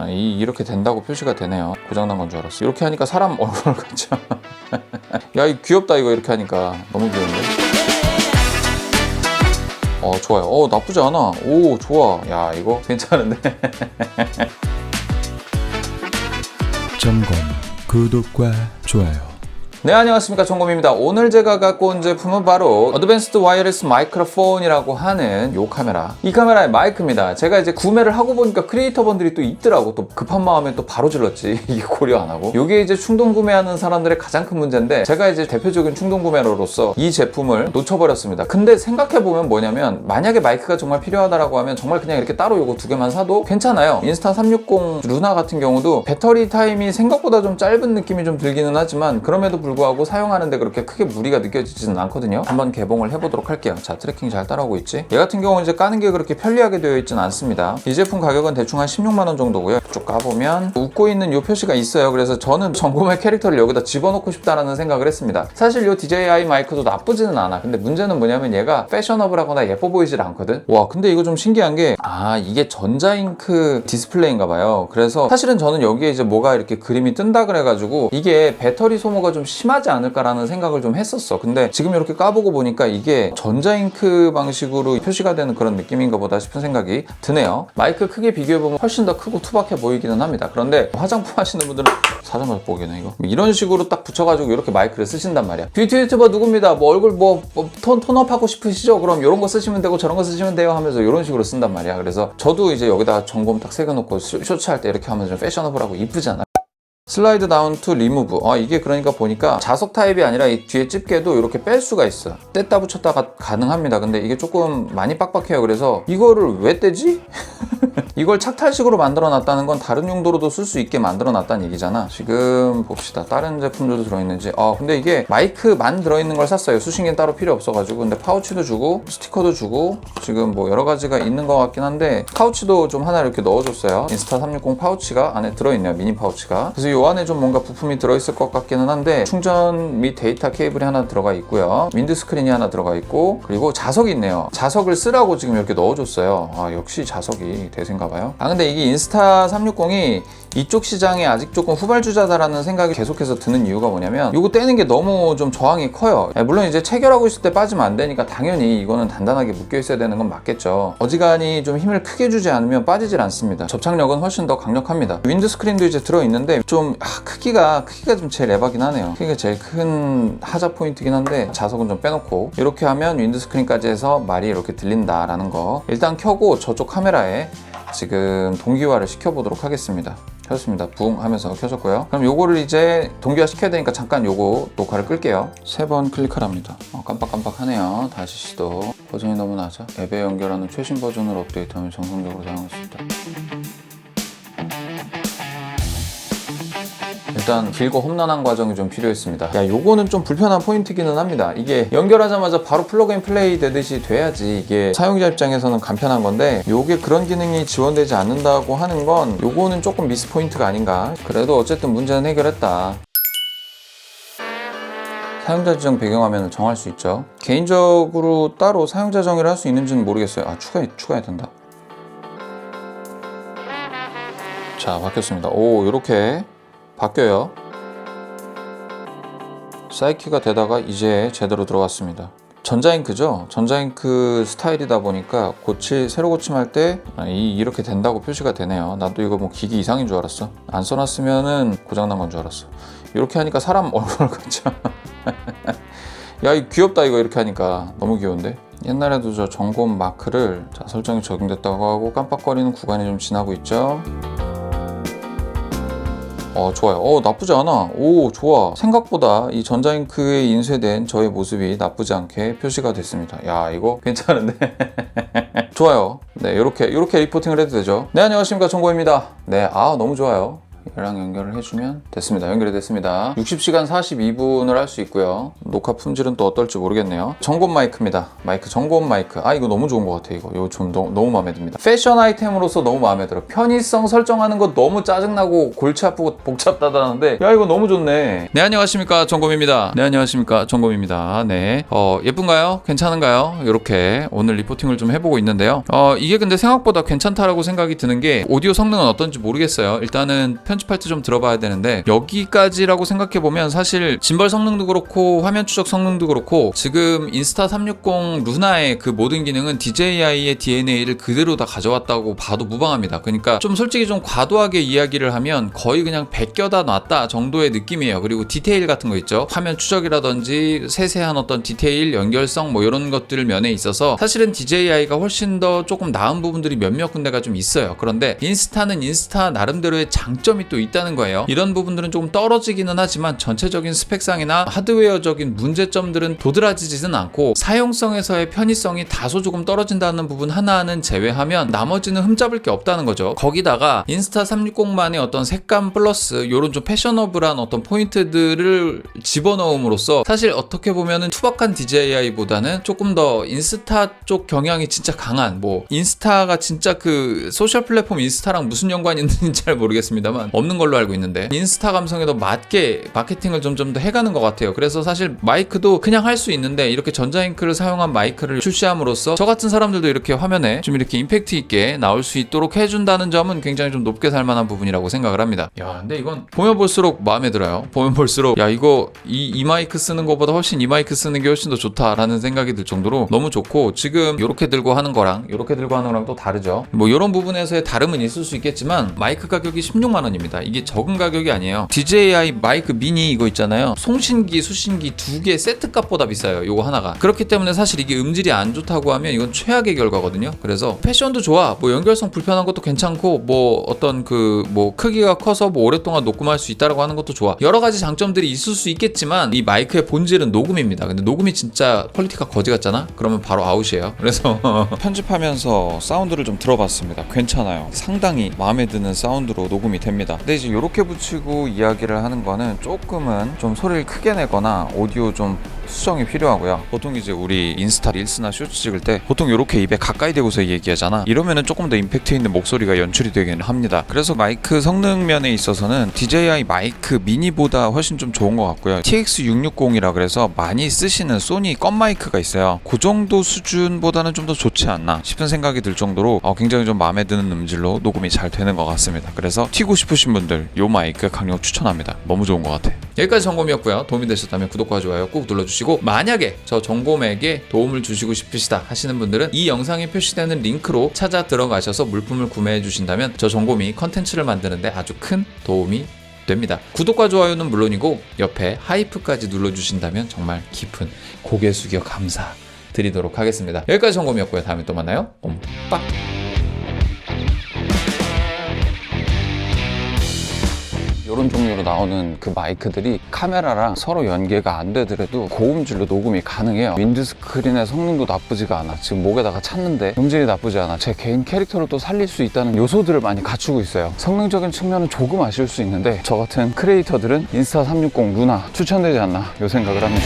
이렇게 된다고 표시가 되네요. 고장난 건 줄 알았어. 이렇게 하니까 사람 얼굴 같죠? 야, 이 귀엽다. 이거 이렇게 하니까 너무 귀여운데? 좋아요. 나쁘지 않아. 오, 좋아. 야, 이거 괜찮은데? 점검, 구독과 좋아요. 네, 안녕하십니까, 정곰입니다. 오늘 제가 갖고 온 제품은 바로 어드밴스드 와이어리스 마이크로폰이라고 하는 요 카메라. 이 카메라의 마이크입니다. 제가 이제 구매를 하고 보니까 크리에이터분들이 또 있더라고. 또 급한 마음에 또 바로 질렀지. 이게 고려 안 하고. 요게 이제 충동 구매하는 사람들의 가장 큰 문제인데, 제가 이제 대표적인 충동 구매로서 이 제품을 놓쳐버렸습니다. 근데 생각해보면 뭐냐면, 만약에 마이크가 정말 필요하다라고 하면 정말 그냥 이렇게 따로 요거 두 개만 사도 괜찮아요. 인스타 360 루나 같은 경우도 배터리 타임이 생각보다 좀 짧은 느낌이 좀 들기는 하지만, 그럼에도 불구하고 사용하는데 그렇게 크게 무리가 느껴지지는 않거든요. 한번 개봉을 해보도록 할게요. 자, 트래킹 잘 따라오고 있지? 얘 같은 경우는 이제 까는 게 그렇게 편리하게 되어 있지는 않습니다. 이 제품 가격은 대충 한 16만원 정도고요. 쭉 까보면 웃고 있는 이 표시가 있어요. 그래서 저는 정곰의 캐릭터를 여기다 집어넣고 싶다라는 생각을 했습니다. 사실 이 DJI 마이크도 나쁘지는 않아. 근데 문제는 뭐냐면 얘가 패셔너블하거나 예뻐 보이질 않거든. 와, 근데 이거 좀 신기한 게, 이게 전자잉크 디스플레이인가 봐요. 그래서 사실은 저는 여기에 이제 뭐가 이렇게 그림이 뜬다 그래가지고 이게 배터리 소모가 좀 심하지 않을까라는 생각을 좀 했었어. 근데 지금 이렇게 까보고 보니까 이게 전자잉크 방식으로 표시가 되는 그런 느낌인가 보다 싶은 생각이 드네요. 마이크 크게 비교해보면 훨씬 더 크고 투박해 보이기는 합니다. 그런데 화장품 하시는 분들은 사자마자 보기네 이거. 이런 식으로 딱 붙여가지고 이렇게 마이크를 쓰신단 말이야. 뷰티 유튜버 누굽니다. 뭐 얼굴 톤업 하고 싶으시죠? 그럼 이런 거 쓰시면 되고 저런 거 쓰시면 돼요 하면서 이런 식으로 쓴단 말이야. 그래서 저도 이제 여기다가 점검 딱 새겨놓고 쇼츠 할 때 이렇게 하면 좀 패셔너블하고 이쁘잖아. 슬라이드 다운 투 리무브. 이게 그러니까 보니까 자석 타입이 아니라 이 뒤에 집게도 이렇게 뺄 수가 있어. 뗐다 붙였다가 가능합니다. 근데 이게 조금 많이 빡빡해요. 그래서 이거를 왜 떼지? 이걸 착탈식으로 만들어 놨다는 건 다른 용도로도 쓸 수 있게 만들어 놨다는 얘기잖아. 지금 봅시다. 다른 제품들도 들어있는지. 근데 이게 마이크만 들어있는 걸 샀어요. 수신기는 따로 필요 없어가지고. 근데 파우치도 주고 스티커도 주고 지금 뭐 여러 가지가 있는 것 같긴 한데, 파우치도 좀 하나 이렇게 넣어줬어요. 인스타 360 파우치가 안에 들어있네요. 미니 파우치가. 그래서 이 안에 좀 뭔가 부품이 들어있을 것 같기는 한데, 충전 및 데이터 케이블이 하나 들어가 있고요. 윈드 스크린이 하나 들어가 있고, 그리고 자석이 있네요. 자석을 쓰라고 지금 이렇게 넣어줬어요. 역시 자석이 대세인가 봐요. 근데 이게 인스타 360이 이쪽 시장에 아직 조금 후발주자다라는 생각이 계속해서 드는 이유가 뭐냐면, 이거 떼는 게 너무 좀 저항이 커요. 물론 이제 체결하고 있을 때 빠지면 안 되니까 당연히 이거는 단단하게 묶여 있어야 되는 건 맞겠죠. 어지간히 좀 힘을 크게 주지 않으면 빠지질 않습니다. 접착력은 훨씬 더 강력합니다. 윈드 스크린도 이제 들어있는데 좀 크기가 좀 제일 에바긴 하네요. 크기가 제일 큰 하자 포인트긴 한데, 자석은 좀 빼놓고 이렇게 하면 윈드 스크린까지 해서 말이 이렇게 들린다라는 거. 일단 켜고 저쪽 카메라에 지금 동기화를 시켜보도록 하겠습니다. 켰습니다. 붕 하면서 켜졌고요. 그럼 요거를 이제 동기화 시켜야 되니까 잠깐 요거 녹화를 끌게요. 3번 클릭하랍니다. 깜빡깜빡하네요. 다시 시도. 버전이 너무 낮아. 앱에 연결하는 최신 버전을 업데이트하면 정상적으로 사용할 수 있다. 일단 길고 험난한 과정이 좀 필요했습니다. 요거는 좀 불편한 포인트기는 합니다. 이게 연결하자마자 바로 플러그 앤 플레이 되듯이 돼야지 이게 사용자 입장에서는 간편한 건데, 요게 그런 기능이 지원되지 않는다고 하는 건 요거는 조금 미스 포인트가 아닌가. 그래도 어쨌든 문제는 해결했다. 사용자 지정 배경화면을 정할 수 있죠. 개인적으로 따로 사용자 정의를 할 수 있는지는 모르겠어요. 추가해야 된다. 자, 바뀌었습니다. 요렇게 바뀌어요. 사이키가 되다가 이제 제대로 들어왔습니다. 전자잉크죠? 전자잉크 스타일이다 보니까 새로 고침할 때 이렇게 된다고 표시가 되네요. 나도 이거 뭐 기기 이상인 줄 알았어. 안 써놨으면은 고장난 건 줄 알았어. 이렇게 하니까 사람 얼굴 같죠? 야, 이 귀엽다. 이거 이렇게 하니까 너무 귀여운데? 옛날에도 저 점검 마크를 설정이 적용됐다고 하고 깜빡거리는 구간이 좀 지나고 있죠? 좋아요. 나쁘지 않아. 좋아. 생각보다 이 전자잉크에 인쇄된 저의 모습이 나쁘지 않게 표시가 됐습니다. 야, 이거 괜찮은데? 좋아요. 네, 요렇게 리포팅을 해도 되죠. 네, 안녕하십니까, 정고입니다. 네, 너무 좋아요. 얘랑 연결을 해주면 됐습니다. 연결이 됐습니다. 60시간 42분을 할 수 있고요. 녹화 품질은 또 어떨지 모르겠네요. 전곰 마이크입니다. 마이크 전곰 마이크. 아 이거 너무 좋은 것 같아. 이거 좀 너무 마음에 듭니다. 패션 아이템으로서 너무 마음에 들어. 편의성 설정하는 거 너무 짜증나고 골치 아프고 복잡하다는데 야 이거 너무 좋네. 네 안녕하십니까 전곰입니다. 네 안녕하십니까 전곰입니다. 네 예쁜가요? 괜찮은가요? 이렇게 오늘 리포팅을 좀 해보고 있는데요. 이게 근데 생각보다 괜찮다라고 생각이 드는 게 오디오 성능은 어떤지 모르겠어요. 일단은 편집할 때 좀 들어봐야 되는데 여기까지라고 생각해보면 사실 짐벌 성능도 그렇고 화면 추적 성능도 그렇고 지금 인스타 360 루나의 그 모든 기능은 DJI의 DNA를 그대로 다 가져왔다고 봐도 무방합니다. 그러니까 좀 솔직히 좀 과도하게 이야기를 하면 거의 그냥 베껴다 놨다 정도의 느낌이에요. 그리고 디테일 같은 거 있죠. 화면 추적이라든지 세세한 어떤 디테일, 연결성 뭐 이런 것들 면에 있어서 사실은 DJI가 훨씬 더 조금 나은 부분들이 몇몇 군데가 좀 있어요. 그런데 인스타는 인스타 나름대로의 장점이 또 있다는 거예요. 이런 부분들은 조금 떨어지기는 하지만 전체적인 스펙상이나 하드웨어적인 문제점들은 도드라지지는 않고 사용성에서의 편의성이 다소 조금 떨어진다는 부분 하나는 제외하면 나머지는 흠잡을 게 없다는 거죠. 거기다가 인스타 360만의 어떤 색감 플러스 요런 좀 패셔너블한 어떤 포인트들을 집어넣음으로써 사실 어떻게 보면은 투박한 DJI보다는 조금 더 인스타 쪽 경향이 진짜 강한 뭐 인스타가 진짜 그 소셜 플랫폼 인스타랑 무슨 연관이 있는지 잘 모르겠습니다만 없는 걸로 알고 있는데 인스타 감성에 더 맞게 마케팅을 점점 더 해가는 것 같아요. 그래서 사실 마이크도 그냥 할 수 있는데 이렇게 전자잉크를 사용한 마이크를 출시함으로써 저 같은 사람들도 이렇게 화면에 좀 이렇게 임팩트 있게 나올 수 있도록 해준다는 점은 굉장히 좀 높게 살만한 부분이라고 생각을 합니다. 야 근데 이건 보면 볼수록 마음에 들어요. 보면 볼수록 야 이거 이 마이크 쓰는 것보다 훨씬 이 마이크 쓰는 게 훨씬 더 좋다라는 생각이 들 정도로 너무 좋고 지금 이렇게 들고 하는 거랑 이렇게 들고 하는 거랑 또 다르죠. 뭐 이런 부분에서의 다름은 있을 수 있겠지만 마이크 가격이 16만 원입니다. 이게 적은 가격이 아니에요. DJI 마이크 미니 이거 있잖아요. 송신기, 수신기 두 개 세트값보다 비싸요. 요거 하나가. 그렇기 때문에 사실 이게 음질이 안 좋다고 하면 이건 최악의 결과거든요. 그래서 패션도 좋아. 뭐 연결성 불편한 것도 괜찮고 뭐 어떤 그 뭐 크기가 커서 뭐 오랫동안 녹음할 수 있다라고 하는 것도 좋아. 여러 가지 장점들이 있을 수 있겠지만 이 마이크의 본질은 녹음입니다. 근데 녹음이 진짜 퀄리티가 거지 같잖아? 그러면 바로 아웃이에요. 그래서 편집하면서 사운드를 좀 들어봤습니다. 괜찮아요. 상당히 마음에 드는 사운드로 녹음이 됩니다. 근데 이제 이렇게 붙이고 이야기를 하는 거는 조금은 좀 소리를 크게 내거나 오디오 좀 수정이 필요하고요. 보통 이제 우리 인스타 릴스나 쇼츠 찍을 때 보통 이렇게 입에 가까이 대고서 얘기하잖아. 이러면은 조금 더 임팩트 있는 목소리가 연출이 되기는 합니다. 그래서 마이크 성능 면에 있어서는 DJI 마이크 미니보다 훨씬 좀 좋은 것 같고요. TX660이라 그래서 많이 쓰시는 소니 껌 마이크가 있어요. 그 정도 수준보다는 좀 더 좋지 않나 싶은 생각이 들 정도로 굉장히 좀 마음에 드는 음질로 녹음이 잘 되는 것 같습니다. 그래서 튀고 싶으신 분들 요 마이크 강력 추천합니다. 너무 좋은 것 같아. 여기까지 점검이었고요. 도움이 되셨다면 구독과 좋아요 꾹 눌러주시고 만약에 저 점검에게 도움을 주시고 싶으시다 하시는 분들은 이 영상에 표시되는 링크로 찾아 들어가셔서 물품을 구매해 주신다면 저 점검이 컨텐츠를 만드는데 아주 큰 도움이 됩니다. 구독과 좋아요는 물론이고 옆에 하이프까지 눌러주신다면 정말 깊은 고개 숙여 감사 드리도록 하겠습니다. 여기까지 점검이었고요. 다음에 또 만나요. 옴빠. 이런 종류로 나오는 그 마이크들이 카메라랑 서로 연계가 안 되더라도 고음질로 녹음이 가능해요. 윈드스크린의 성능도 나쁘지가 않아. 지금 목에다가 찼는데 음질이 나쁘지 않아. 제 개인 캐릭터를 또 살릴 수 있다는 요소들을 많이 갖추고 있어요. 성능적인 측면은 조금 아쉬울 수 있는데 저 같은 크리에이터들은 인스타 360 루나 추천되지 않나 요 생각을 합니다.